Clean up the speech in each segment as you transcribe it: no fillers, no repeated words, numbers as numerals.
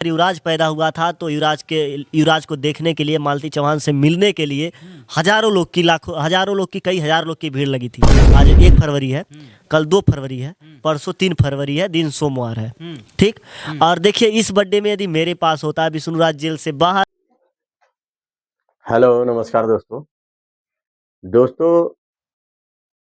युवराज पैदा हुआ था तो युवराज को देखने के लिए, मालती चौहान से मिलने के लिए हजारों लोग की, कई हजार लोग की भीड़ लगी थी। आज 1 फरवरी है, कल 2 फरवरी है, परसों 3 फरवरी है, दिन सोमवार है। ठीक। और देखिए, इस बर्थडे में यदि मेरे पास होता है, विष्णुराज जेल से बाहर। हेलो, नमस्कार दोस्तों। दोस्तों,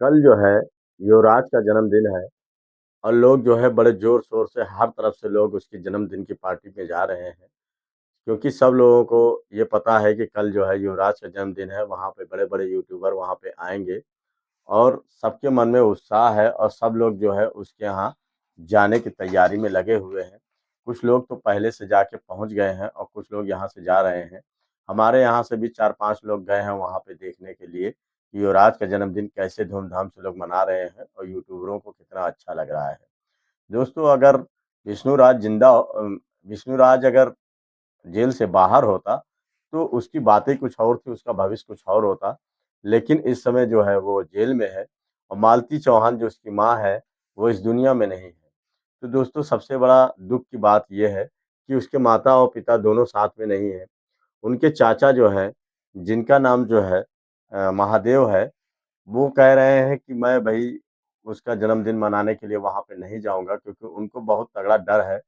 कल जो है युवराज का जन्मदिन है और लोग जो है बड़े जोर शोर से हर तरफ से लोग उसके जन्मदिन की पार्टी में जा रहे हैं, क्योंकि सब लोगों को ये पता है कि कल जो है युवराज का जन्मदिन है। वहाँ पे बड़े बड़े यूट्यूबर वहाँ पे आएंगे और सबके मन में उत्साह है और सब लोग जो है उसके यहाँ जाने की तैयारी में लगे हुए हैं। कुछ लोग तो पहले से जाके पहुंच गए हैं और कुछ लोग यहाँ से जा रहे हैं। हमारे यहाँ से भी 4-5 लोग गए हैं वहाँ पे देखने के लिए कि युवराज का जन्मदिन कैसे धूमधाम से लोग मना रहे हैं और यूट्यूबरों को कितना अच्छा लग रहा है। दोस्तों, अगर विष्णुराज विष्णुराज अगर जेल से बाहर होता, तो उसकी बातें कुछ और थी, उसका भविष्य कुछ और होता। लेकिन इस समय जो है वो जेल में है और मालती चौहान जो उसकी माँ है, वो इस दुनिया में नहीं है। तो दोस्तों, सबसे बड़ा दुःख की बात ये है कि उसके माता और पिता दोनों साथ में नहीं हैं। उनके चाचा जो हैं, जिनका नाम जो है महादेव है, वो कह रहे हैं कि मैं भई उसका जन्मदिन मनाने के लिए वहाँ पे नहीं जाऊँगा, क्योंकि उनको बहुत तगड़ा डर है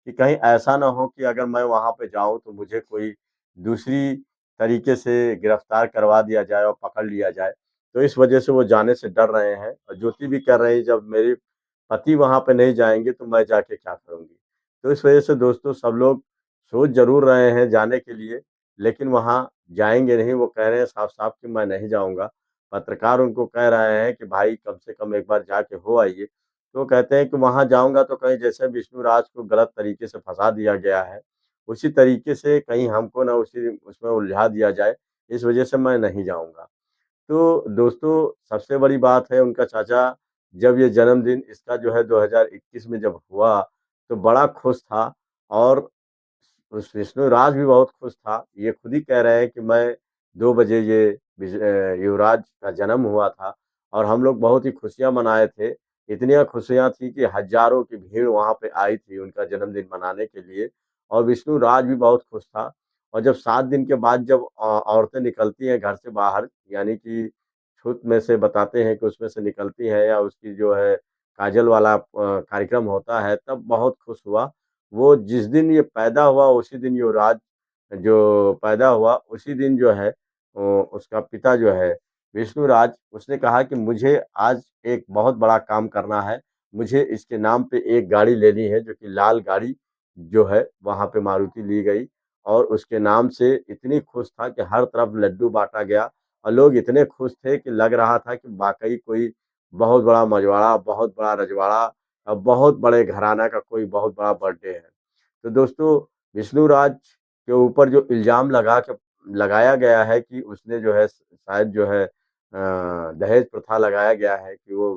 कि कहीं ऐसा ना हो कि अगर मैं वहाँ पे जाऊँ तो मुझे कोई दूसरी तरीके से गिरफ्तार करवा दिया जाए और पकड़ लिया जाए। तो इस वजह से वो जाने से डर रहे हैं और ज्योति भी कह रही है, जब मेरे पति वहाँ पे नहीं जाएँगे तो मैं जाके क्या करूँगी? तो इस वजह से दोस्तों, सब लोग सोच ज़रूर रहे हैं जाने के लिए, लेकिन वहाँ जाएँगे नहीं। वो कह रहे हैं साफ-साफ कि मैं नहीं जाऊँगा। पत्रकार उनको कह रहे हैं कि भाई कम से कम एक बार जाके हो आइए। तो वो कहते हैं कि वहाँ जाऊँगा तो कहीं जैसे विष्णुराज को गलत तरीके से फँसा दिया गया है, उसी तरीके से कहीं हमको ना उसी उसमें उलझा दिया जाए, इस वजह से मैं नहीं जाऊँगा। तो दोस्तों, सबसे बड़ी बात है, उनका चाचा जब ये जन्मदिन इसका जो है 2021 में जब हुआ, तो बड़ा खुश था और उस विष्णुराज भी बहुत खुश था। ये खुद ही कह रहे हैं कि मैं 2 बजे युवराज का जन्म हुआ था और हम लोग बहुत ही खुशियाँ मनाए थे। इतनी खुशियाँ थी कि हज़ारों की भीड़ वहाँ पे आई थी उनका जन्मदिन मनाने के लिए और विष्णुराज भी बहुत खुश था। और जब 7 दिन के बाद जब औरतें निकलती हैं घर से बाहर, यानी कि छूत में से बताते हैं कि उसमें से निकलती हैं या उसकी जो है काजल वाला कार्यक्रम होता है, तब बहुत खुश हुआ। वो जिस दिन ये पैदा हुआ उसी दिन युवराज जो पैदा हुआ उसी दिन जो है उसका पिता जो है विष्णुराज, उसने कहा कि मुझे आज एक बहुत बड़ा काम करना है। मुझे इसके नाम पे एक गाड़ी लेनी है, जो कि लाल गाड़ी जो है वहाँ पे मारुति ली गई और उसके नाम से इतनी खुश था कि हर तरफ लड्डू बाँटा गया और लोग इतने खुश थे कि लग रहा था कि वाक़ई कोई बहुत बड़ा मझवाड़ा, बहुत बड़ा रजवाड़ा बहुत बड़े घराना का कोई बहुत बड़ा बर्थडे है। तो दोस्तों, विष्णुराज के ऊपर जो इल्ज़ाम लगाया गया है कि उसने जो है शायद जो है दहेज प्रथा लगाया गया है कि वो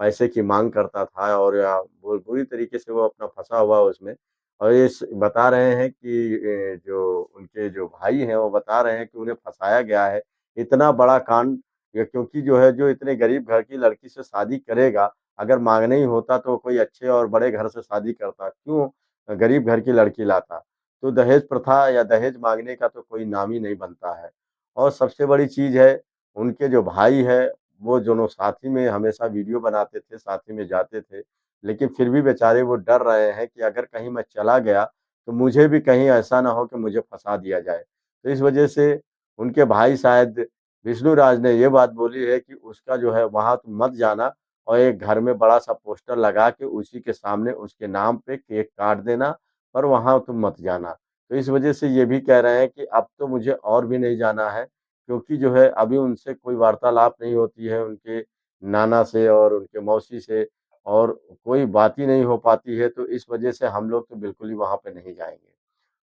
पैसे की माँग करता था और या वो बुरी तरीके से वो अपना फँसा हुआ है उसमें। और ये बता रहे हैं कि जो उनके जो भाई हैं वो बता रहे हैं कि उन्हें फँसाया गया है। इतना बड़ा कांड, ये क्योंकि जो है जो इतने गरीब घर की लड़की से शादी करेगा, अगर माँगना ही होता तो कोई अच्छे और बड़े घर से शादी करता, क्यों गरीब घर की लड़की लाता? तो दहेज प्रथा या दहेज माँगने का तो कोई नाम ही नहीं बनता है। और सबसे बड़ी चीज़ है, उनके जो भाई हैं, वो दोनों साथ ही में हमेशा वीडियो बनाते थे, साथ ही में जाते थे, लेकिन फिर भी बेचारे वो डर रहे हैं कि अगर कहीं मैं चला गया, तो मुझे भी कहीं ऐसा ना हो कि मुझे फँसा दिया जाए। तो इस वजह से उनके भाई शायद विष्णुराज ने ये बात बोली है कि उसका जो है वहाँ तुम मत जाना और एक घर में बड़ा-सा पोस्टर लगा के उसी के सामने उसके नाम पे केक काट देना, पर वहाँ तुम मत जाना। तो इस वजह से ये भी कह रहे हैं कि अब तो मुझे और भी नहीं जाना है, क्योंकि जो है अभी उनसे कोई वार्तालाप नहीं होती है, उनके नाना से और उनके मौसी से और कोई बात ही नहीं हो पाती है, तो इस वजह से हम लोग तो बिल्कुल ही वहाँ पे नहीं जाएँगे।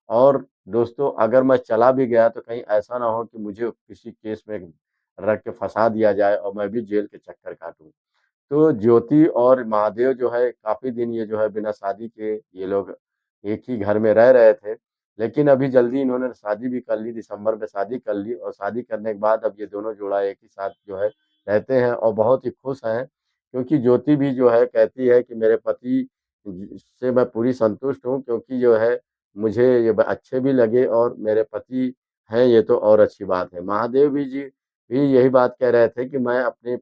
और दोस्तों, अगर मैं चला भी गया तो कहीं ऐसा ना हो कि मुझे किसी केस में रख के फँसा दिया जाए और मैं भी जेल के चक्कर काटूँ। तो ज्योति और महादेव जो है काफ़ी दिन ये जो है बिना शादी के ये लोग एक ही घर में रह रहे थे। लेकिन अभी जल्दी इन्होंने शादी भी कर ली, दिसंबर में शादी कर ली और शादी करने के बाद अब ये दोनों जोड़ा एक ही साथ जो है रहते हैं और बहुत ही खुश हैं। क्योंकि ज्योति भी जो है कहती है कि मेरे पति ज से मैं पूरी संतुष्ट हूँ, क्योंकि जो है मुझे ये अच्छे भी लगे और मेरे पति हैं ये तो और अच्छी बात है। महादेव जी भी यही बात कह रहे थे कि मैं अपनी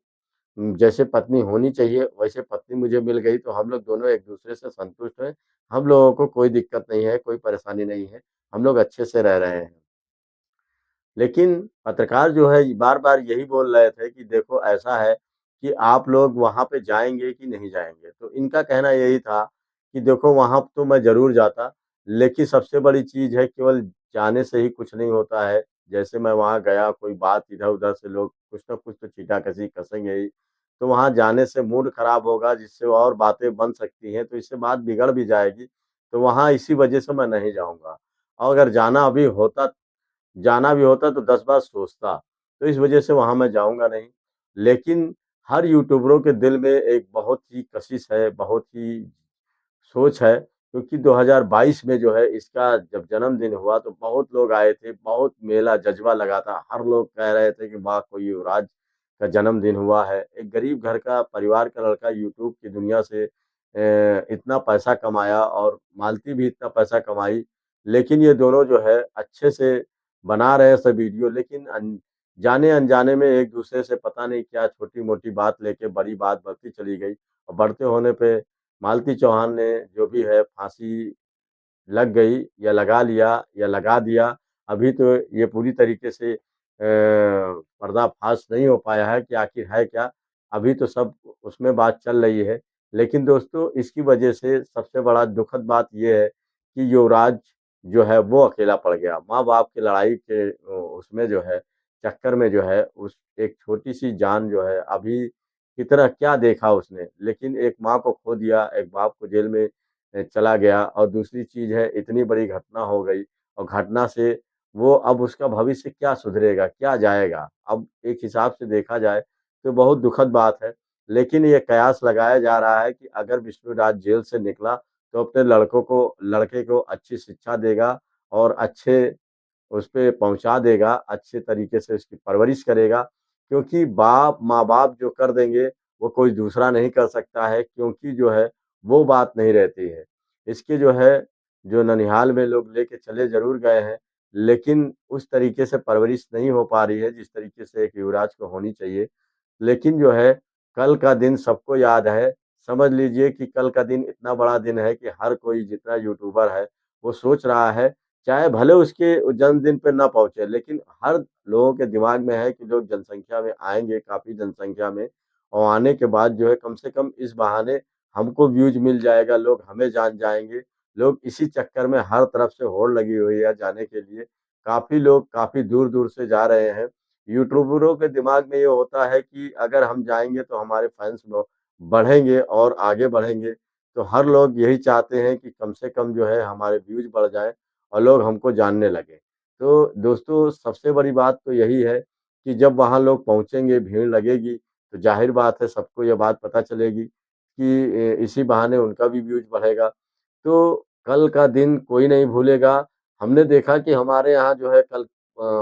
जैसे पत्नी होनी चाहिए वैसे पत्नी मुझे मिल गई तो हम लोग दोनों एक-दूसरे से संतुष्ट हैं। हम लोगों को कोई दिक्कत नहीं है, कोई परेशानी नहीं है। हम लोग अच्छे से रह रहे हैं। लेकिन पत्रकार जो है बार-बार यही बोल रहे थे कि देखो ऐसा है कि आप लोग वहाँ पे जाएँगे कि नहीं जाएँगे? तो इनका कहना यही था कि देखो वहाँ तो मैं ज़रूर जाता, लेकिन सबसे बड़ी चीज़ है केवल जाने से ही कुछ नहीं होता है। जैसे मैं वहाँ गया कोई बात इधर-उधर से लोग कुछ न कुछ तो छींटा-कशी कसेंगे ही। तो वहाँ जाने से मूड खराब होगा जिससे और बातें बन सकती हैं, तो इससे बात बिगड़ भी जाएगी। तो वहाँ इसी वजह से मैं नहीं जाऊँगा। और अगर जाना भी होता तो 10 बार सोचता, तो इस वजह से वहाँ मैं जाऊँगा नहीं। लेकिन हर यूट्यूबरों के दिल में एक बहुत ही कशिश है, बहुत ही सोच है, क्योंकि 2022 में जो है इसका जब जन्मदिन हुआ तो बहुत लोग आए थे, बहुत मेला जज़्बा लगा था। हर लोग कह रहे थे कि वाह! कोई युवराज का जन्मदिन हुआ है। एक गरीब घर का परिवार का लड़का यूट्यूब की दुनिया से इतना पैसा कमाया और मालती भी इतना पैसा कमाई, लेकिन ये दोनों जो है अच्छे से बना रहे हैं सब वीडियो लेकिन जाने-अनजाने में एक-दूसरे से पता नहीं क्या छोटी-मोटी बात लेके बड़ी बात बढ़ती चली गई और बढ़ते होने पे मालती चौहान ने जो भी है फांसी लग गई या लगा लिया या लगा दिया। अभी तो ये पूरी तरीके से पर्दाफ़ाश नहीं हो पाया है कि आखिर है क्या? अभी तो सब उसमें बात चल रही है। लेकिन दोस्तों इसकी वजह से सबसे बड़ा दुखद बात ये है कि युवराज जो है वो अकेला पड़ गया। माँ-बाप की लड़ाई के उसमें जो है चक्कर में जो है उस एक छोटी-सी जान जो है अभी की तरह क्या देखा उसने? लेकिन एक माँ को खो दिया, एक बाप को जेल में चला गया और दूसरी चीज़ है इतनी बड़ी घटना हो गई और घटना से वो अब उसका भविष्य क्या सुधरेगा, क्या जाएगा? अब एक हिसाब से देखा जाए तो बहुत दुखद बात है। लेकिन ये कयास लगाया जा रहा है कि अगर विष्णुराज जेल से निकला तो अपने लड़के को अच्छी शिक्षा देगा और अच्छे उस पे पहुँचा देगा, अच्छे तरीके से उसकी परवरिश करेगा क्योंकि माँ-बाप जो कर देंगे, वो कोई दूसरा नहीं कर सकता है क्योंकि जो है, वो बात नहीं रहती है। इसके जो है, जो ननिहाल में लोग लेके चले ज़रूर गए हैं, लेकिन उस तरीके से परवरिश नहीं हो पा रही है, जिस तरीके से एक युवराज को होनी चाहिए। लेकिन जो है, कल का दिन सबको याद है। समझ लीजिए कि कल का दिन इतना बड़ा दिन है कि हर कोई जितना यूट्यूबर है, वो सोच रहा है चाहे भले उसके जन्मदिन पे ना पहुँचे, लेकिन हर लोगों के दिमाग में है कि लोग जनसंख्या में आएँगे, काफ़ी जनसंख्या में और आने के बाद जो है कम से कम इस बहाने हमको व्यूज़ मिल जाएगा, लोग हमें जान जाएँगे। लोग इसी चक्कर में हर तरफ से होड़ लगी हुई है जाने के लिए। काफ़ी लोग काफ़ी दूर-दूर से जा रहे हैं। यूट्यूबरों के दिमाग में ये होता है कि अगर हम जाएँगे तो हमारे फैन्स लोग बढ़ेंगे और आगे बढ़ेंगे। तो हर लोग यही चाहते हैं कि कम से कम जो है हमारे व्यूज़ बढ़ जाएँ और लोग हमको जानने लगे। तो दोस्तों सबसे बड़ी बात तो यही है कि जब वहाँ लोग पहुँचेंगे, भीड़ लगेगी, तो ज़ाहिर बात है सबको ये बात पता चलेगी कि इसी बहाने उनका भी व्यूज़ बढ़ेगा। तो कल का दिन कोई नहीं भूलेगा। हमने देखा कि हमारे यहाँ जो है कल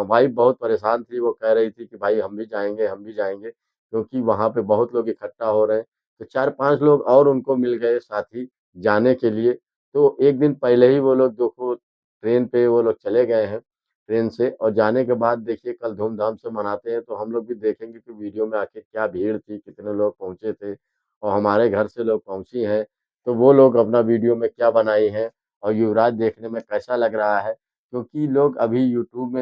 वाइफ़ बहुत परेशान थी, वो कह रही थी कि भाई हम भी जाएँगे, क्योंकि वहाँ पे बहुत लोग इकट्ठा हो रहे हैं। तो 4-5 लोग और उनको मिल गए साथी जाने के लिए। तो 1 दिन पहले ही वो लोग देखो ट्रेन पे वो लोग चले गए हैं, ट्रेन से और जाने के बाद देखिए कल धूम-धाम से मनाते हैं, तो हम लोग भी देखेंगे कि वीडियो में आखिर क्या भीड़ थी, कितने लोग पहुँचे थे और हमारे घर से लोग पहुँची हैं, तो वो लोग अपना वीडियो में क्या बनाई हैं और युवराज देखने में कैसा लग रहा है। क्योंकि लोग अभी यूट्यूब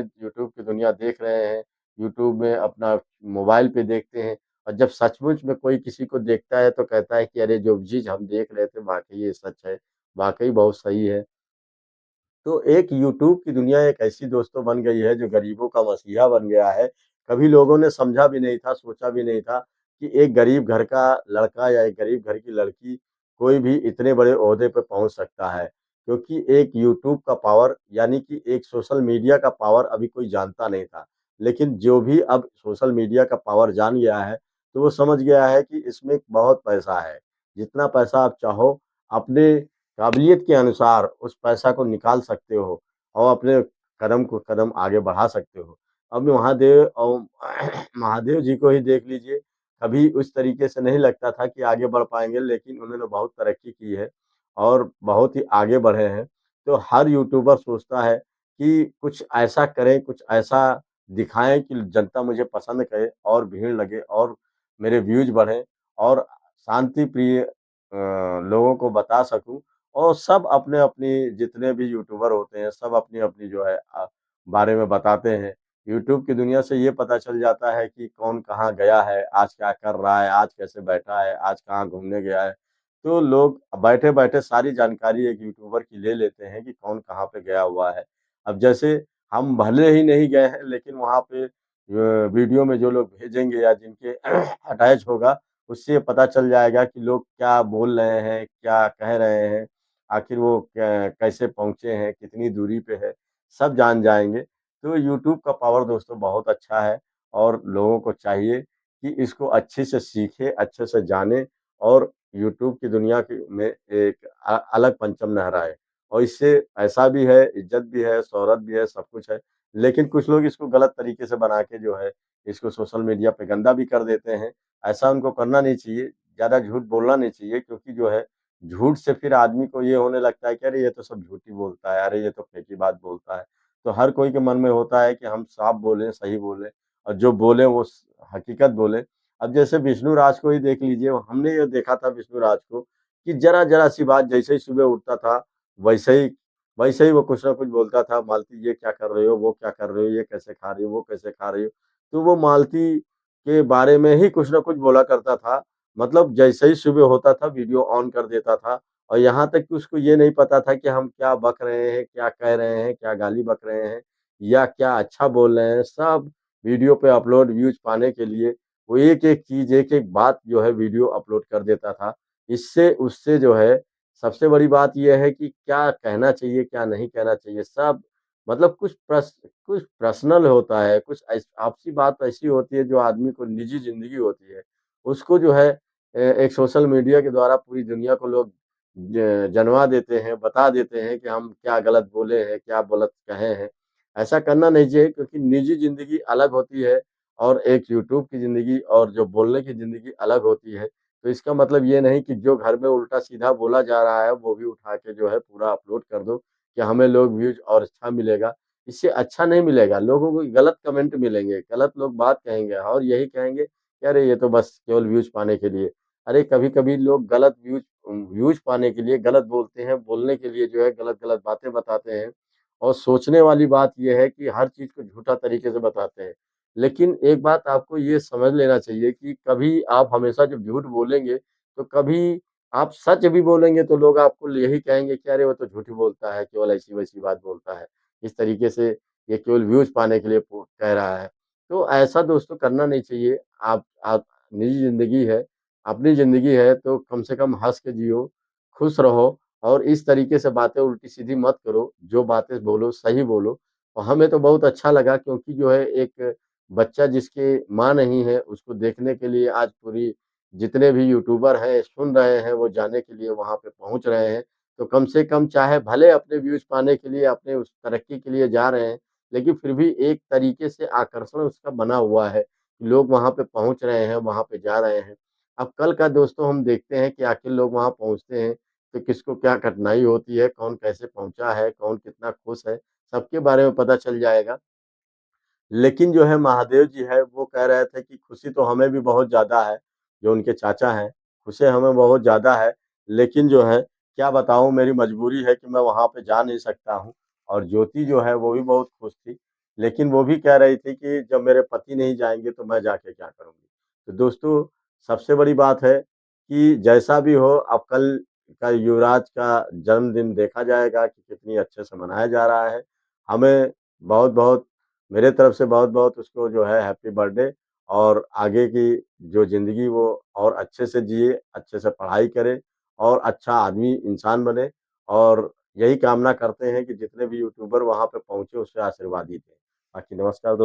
की दुनिया देख रहे हैं, यूट्यूब में अपना मोबाइल पे देखते हैं और जब सचमुच में कोई किसी को देखता है, तो कहता है कि अरे! जो चीज़ हम देख रहे थे वाक़ई ये सच है, वाक़ई बहुत सही है। तो एक यूट्यूब की दुनिया एक ऐसी दोस्तों बन गई है जो गरीबों का मसीहा बन गया है। कभी लोगों ने समझा भी नहीं था, सोचा भी नहीं था कि एक गरीब घर का लड़का या एक गरीब घर की लड़की कोई भी इतने बड़े ओहदे पे पहुँच सकता है। क्योंकि एक यूट्यूब का पावर यानी कि एक सोशल मीडिया का पावर अभी कोई जानता नहीं था। लेकिन जो भी अब सोशल मीडिया का पावर जान गया है, तो वो समझ गया है कि इसमें बहुत पैसा है। जितना पैसा आप चाहो अपने काबिलियत के अनुसार उस पैसा को निकाल सकते हो और अपने कदम को कदम आगे बढ़ा सकते हो। अब महादेव जी को ही देख लीजिए, कभी उस तरीके से नहीं लगता था कि आगे बढ़ पाएँगे लेकिन उन्होंने बहुत तरक्की की है और बहुत ही आगे बढ़े हैं। तो हर यूट्यूबर सोचता है कि कुछ ऐसा करें, कुछ ऐसा दिखाएँ कि जनता मुझे पसंद करे और भीड़ लगे और मेरे व्यूज़ बढ़ें और शांति प्रिय लोगों को बता सकूँ और सब अपने-अपनी जितने भी यूट्यूबर होते हैं, सब अपनी-अपनी जो है बारे में बताते हैं। यूट्यूब की दुनिया से ये पता चल जाता है कि कौन कहाँ गया है, आज क्या कर रहा है, आज कैसे बैठा है, आज कहाँ घूमने गया है। तो लोग बैठे-बैठे सारी जानकारी एक यूट्यूबर की ले लेते हैं कि कौन कहाँ पे गया हुआ है। अब जैसे हम भले ही नहीं गए हैं, लेकिन वहाँ पे वीडियो में जो लोग भेजेंगे या जिनके अटैच होगा, उससे पता चल जाएगा कि लोग क्या बोल रहे हैं, क्या कह रहे हैं, आखिर वो कैसे पहुँचे हैं, कितनी दूरी पे है, सब जान जाएँगे। तो यूट्यूब का पावर दोस्तों बहुत अच्छा है और लोगों को चाहिए कि इसको अच्छे से सीखें, अच्छे से जानें और यूट्यूब की दुनिया की में एक अलग परचम लहराए। और इससे पैसा भी है, इज़्ज़त भी है, शोहरत भी है, सब कुछ है। लेकिन कुछ लोग इसको गलत तरीके से बना के जो है, इसको सोशल मीडिया पे गंदा भी कर देते हैं। ऐसा उनको करना नहीं चाहिए, ज़्यादा झूठ बोलना नहीं चाहिए क्योंकि जो है, झूठ से फिर आदमी को ये होने लगता है कि अरे! ये तो सब झूठ ही बोलता है, अरे! ये तो फेंकी बात बोलता है। तो हर कोई के मन में होता है कि हम साफ बोलें, सही बोलें और जो बोलें वो हकीकत बोलें। अब जैसे विष्णु राज को ही देख लीजिए, हमने ये देखा था विष्णु राज को कि ज़रा-ज़रा सी बात जैसे ही सुबह उठता था, वैसे ही वैसे ही वो कुछ ना कुछ बोलता था, "मालती ये क्या कर रहे हो? वो क्या कर रहे हो? ये कैसे खा रही हो? वो कैसे खा रही हो?" तो वो मालती के बारे में ही कुछ ना कुछ बोला करता था। मतलब जैसे ही सुबह होता था वीडियो ऑन कर देता था और यहाँ तक कि उसको ये नहीं पता था कि हम क्या बक रहे हैं, क्या कह रहे हैं, क्या गाली बक रहे हैं या क्या अच्छा बोल रहे हैं। सब वीडियो पे अपलोड व्यूज़ पाने के लिए वो एक-एक चीज़, एक-एक बात जो है वीडियो अपलोड कर देता था। इससे उससे जो है सबसे बड़ी बात ये है कि क्या कहना चाहिए, क्या नहीं कहना चाहिए, सब मतलब कुछ पर्सनल होता है, कुछ आपसी बात ऐसी होती है जो आदमी को निजी ज़िंदगी होती है, उसको जो है एक सोशल मीडिया के द्वारा पूरी दुनिया को लोग जनवा देते हैं, बता देते हैं कि हम क्या गलत बोले हैं, क्या गलत कहे हैं। ऐसा करना नहीं चाहिए क्योंकि निजी ज़िंदगी अलग होती है और एक यूट्यूब की ज़िंदगी और जो बोलने की ज़िंदगी अलग होती है। तो इसका मतलब ये नहीं कि जो घर में उल्टा-सीधा बोला जा रहा है, वो भी उठा के जो है पूरा अपलोड कर दो कि हमें लोग व्यूज़ और अच्छा मिलेगा। इससे अच्छा नहीं मिलेगा, लोगों को गलत कमेंट मिलेंगे, गलत लोग बात कहेंगे और यही कहेंगे कि अरे ये तो बस केवल व्यूज़ पाने के लिए। अरे कभी-कभी लोग गलत व्यूज़ पाने के लिए गलत बोलते हैं, बोलने के लिए जो है गलत-गलत बातें बताते हैं और सोचने वाली बात ये है कि हर चीज़ को झूठा तरीके से बताते हैं। लेकिन एक बात आपको ये समझ लेना चाहिए कि कभी आप हमेशा जब झूठ बोलेंगे, तो कभी आप सच भी बोलेंगे तो लोग आपको यही कहेंगे कि अरे वो तो झूठ ही बोलता है, केवल ऐसी-वैसी बात बोलता है। इस तरीके से ये केवल व्यूज़ पाने के लिए कह रहा है। तो ऐसा दोस्तों करना नहीं चाहिए। आप निजी ज़िंदगी है, अपनी ज़िंदगी है तो कम से कम हँस के जियो, खुश रहो और इस तरीके से बातें उल्टी-सीधी मत करो। जो बातें बोलो सही बोलो और हमें तो बहुत अच्छा लगा क्योंकि जो है एक बच्चा जिसकी माँ नहीं है, उसको देखने के लिए आज पूरी जितने भी यूट्यूबर हैं, सुन रहे हैं, वो जाने के लिए वहाँ पे पहुँच रहे हैं। तो कम से कम चाहे भले अपने व्यूज़ पाने के लिए, अपने उस तरक्की के लिए जा रहे हैं, लेकिन फिर भी एक तरीके से आकर्षण उसका बना हुआ है। लोग वहाँ पे पहुँच रहे हैं, वहाँ पे जा रहे हैं। अब कल का दोस्तों हम देखते हैं कि आखिर लोग वहाँ पहुँचते हैं, तो किसको क्या कठिनाई होती है, कौन कैसे पहुँचा है, कौन कितना खुश है, सबके बारे में पता चल जाएगा। लेकिन जो है महादेव जी है, वो कह रहे थे कि खुशी तो हमें भी बहुत ज़्यादा है, जो उनके चाचा हैं, खुशी हमें बहुत ज़्यादा है, लेकिन जो है क्या बताऊँ मेरी मजबूरी है कि मैं वहाँ पे जा नहीं सकता हूँ और ज्योति जो है वो भी बहुत खुश थी, लेकिन वो भी कह रही थी कि जब मेरे पति नहीं जाएँगे तो मैं जाके क्या करूँगी? तो दोस्तों सबसे बड़ी बात है कि जैसा भी हो अब कल का युवराज का जन्मदिन देखा जाएगा कि कितनी अच्छे से मनाया जा रहा है। हमें बहुत-बहुत मेरे तरफ से बहुत-बहुत उसको जो है हैप्पी बर्थडे और आगे की जो ज़िंदगी वो और अच्छे से जिए, अच्छे से पढ़ाई करे और अच्छा आदमी इंसान बने और यही कामना करते हैं कि जितने भी यूट्यूबर वहाँ पे पहुँचे उससे आशीर्वाद ही दें। बाकी नमस्कार दोस्तों।